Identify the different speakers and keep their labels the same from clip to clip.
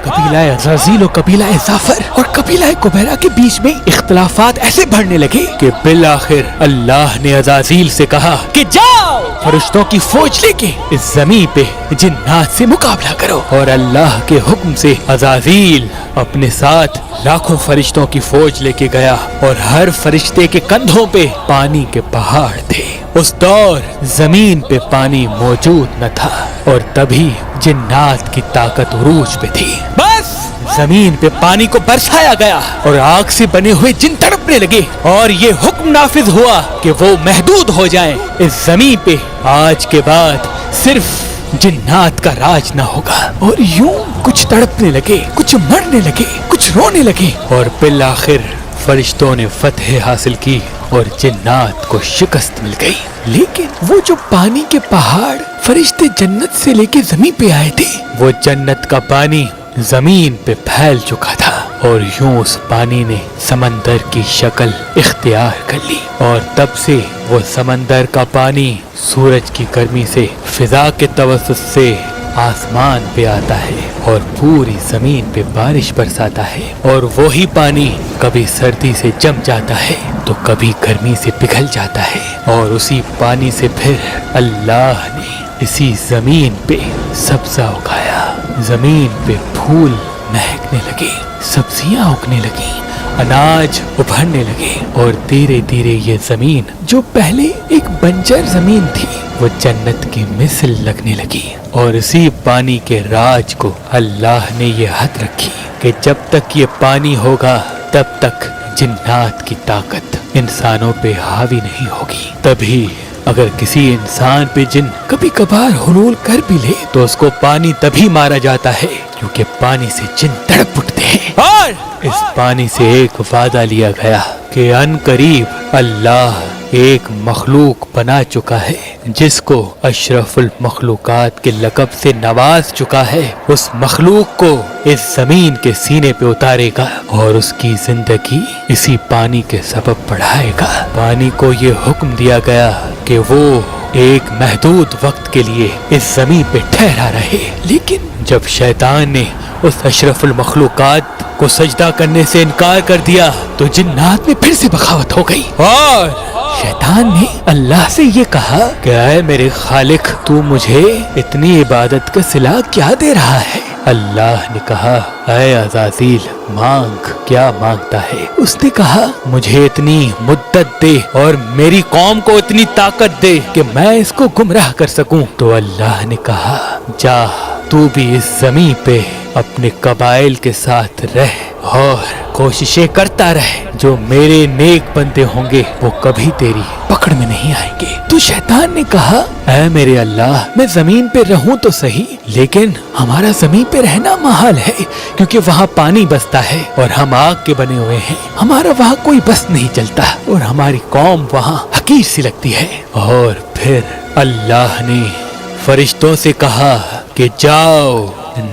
Speaker 1: قبیلہ عزازیل و قبیلہ ظافر اور قبیلہ کبیرہ کے بیچ میں اختلافات ایسے بڑھنے لگے کہ بالآخر اللہ نے عزازیل سے کہا کہ جاؤ فرشتوں کی فوج لے کے اس زمین پہ جنات سے مقابلہ کرو، اور اللہ کے حکم سے عزازیل اپنے ساتھ لاکھوں فرشتوں کی فوج لے کے گیا، اور ہر فرشتے کے کندھوں پہ پانی کے پہاڑ تھے۔ اس دور زمین پہ پانی موجود نہ تھا، اور تبھی جنات کی طاقت عروج پہ تھی۔ بس زمین پہ پانی کو برسایا گیا اور آگ سے بنے ہوئے جن تڑپنے لگے، اور یہ حکم نافذ ہوا کہ وہ محدود ہو جائیں۔ اس زمین پہ آج کے بعد صرف جنات کا راج نہ ہوگا۔ اور یوں کچھ تڑپنے لگے، کچھ مرنے لگے، کچھ رونے لگے، اور بالآخر فرشتوں نے فتح حاصل کی اور جنات کو شکست مل گئی۔ لیکن وہ جو پانی کے پہاڑ فرشتے جنت سے لے کے زمین پہ آئے تھے، وہ جنت کا پانی زمین پہ پھیل چکا تھا، اور یوں اس پانی نے سمندر کی شکل اختیار کر لی، اور تب سے وہ سمندر کا پانی سورج کی گرمی سے فضا کے توسط سے آسمان پہ آتا ہے اور پوری زمین پہ بارش برساتا ہے، اور وہی پانی کبھی سردی سے جم جاتا ہے تو کبھی گرمی سے پگھل جاتا ہے، اور اسی پانی سے پھر اللہ نے اسی زمین پہ سبزہ اگایا۔ زمین پہ پھول مہکنے لگے، سبزیاں اگنے لگیں، اناج ابھرنے لگے، اور دھیرے دھیرے یہ زمین جو پہلے ایک بنجر زمین تھی وہ جنت کی مثل لگنے لگی۔ اور اسی پانی کے راج کو اللہ نے یہ حد رکھی کہ جب تک یہ پانی ہوگا تب تک جنات کی طاقت انسانوں پہ حاوی نہیں ہوگی۔ تبھی اگر کسی انسان پہ جن کبھی کبھار حلول کر بھی لے تو اس کو پانی تبھی مارا جاتا ہے کیونکہ پانی سے جن تڑپ اٹھتے ہیں۔ اور اس پانی سے ایک وعدہ لیا گیا کہ ان قریب اللہ ایک مخلوق بنا چکا ہے جس کو اشرف المخلوقات کے لقب سے نواز چکا ہے۔ اس مخلوق کو اس زمین کے سینے پہ اتارے گا اور اس کی زندگی اسی پانی کے سبب بڑھائے گا۔ پانی کو یہ حکم دیا گیا کہ وہ ایک محدود وقت کے لیے اس زمین پہ ٹھہرا رہے، لیکن جب شیطان نے اس اشرف المخلوقات کو سجدہ کرنے سے انکار کر دیا تو جنات میں پھر سے بغاوت ہو گئی، اور شیطان نے اللہ سے یہ کہا کہ اے میرے خالق، تو مجھے اتنی عبادت کا صلہ کیا دے رہا ہے؟ اللہ نے کہا اے عزازیل مانگ، کیا مانگتا ہے؟ اس نے کہا مجھے اتنی مدت دے اور میری قوم کو اتنی طاقت دے کہ میں اس کو گمراہ کر سکوں۔ تو اللہ نے کہا جا تو بھی اس زمین پہ اپنے قبائل کے ساتھ رہ اور کوششیں کرتا رہ، جو میرے نیک بندے ہوں گے وہ کبھی تیری پکڑ میں نہیں آئیں گے۔ تو شیطان نے کہا اے میرے اللہ، میں زمین پہ رہوں تو صحیح، لیکن ہمارا زمین پہ رہنا محال ہے کیونکہ وہاں پانی بستا ہے اور ہم آگ کے بنے ہوئے ہیں، ہمارا وہاں کوئی بس نہیں چلتا اور ہماری قوم وہاں حقیر سی لگتی ہے۔ اور پھر اللہ نے فرشتوں سے کہا کہ جاؤ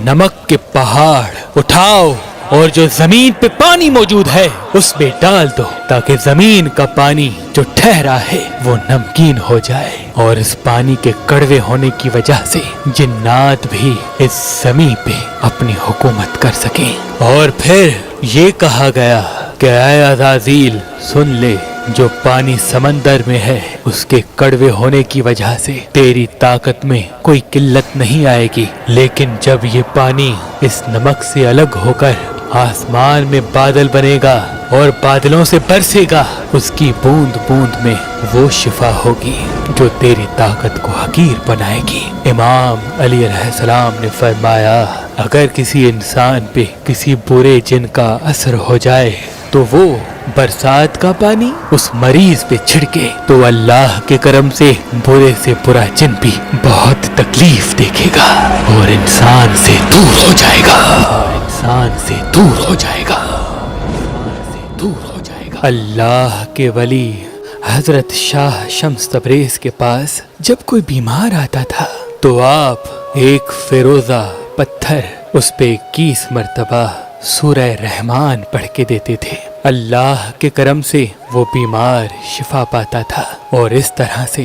Speaker 1: نمک کے پہاڑ اٹھاؤ اور جو زمین پہ پانی موجود ہے اس میں ڈال دو تاکہ زمین کا پانی جو ٹھہرا ہے وہ نمکین ہو جائے، اور اس پانی کے کڑوے ہونے کی وجہ سے جنات بھی اس زمین پہ اپنی حکومت کر سکیں۔ اور پھر یہ کہا گیا کہ اے عزازیل سن لے، جو پانی سمندر میں ہے اس کے کڑوے ہونے کی وجہ سے تیری طاقت میں کوئی قلت نہیں آئے گی، لیکن جب یہ پانی اس نمک سے الگ ہو کر آسمان میں بادل بنے گا اور بادلوں سے برسے گا، اس کی بوند بوند میں وہ شفا ہوگی جو تیری طاقت کو حقیر بنائے گی۔ امام علی علیہ السلام نے فرمایا اگر کسی انسان پہ کسی برے جن کا اثر ہو جائے تو وہ برسات کا پانی اس مریض پہ چھڑکے تو اللہ کے کرم سے برے سے برا جن بھی بہت تکلیف دیکھے گا اور انسان سے دور ہو جائے گا، انسان سے دور ہو جائے گا، دور ہو جائے گا۔ اللہ کے ولی حضرت شاہ شمس تبریز کے پاس جب کوئی بیمار آتا تھا تو آپ ایک فیروزہ پتھر اس پہ 21 مرتبہ سورہ رحمان پڑھ کے دیتے تھے۔ اللہ کے کرم سے وہ بیمار شفا پاتا تھا اور اس طرح سے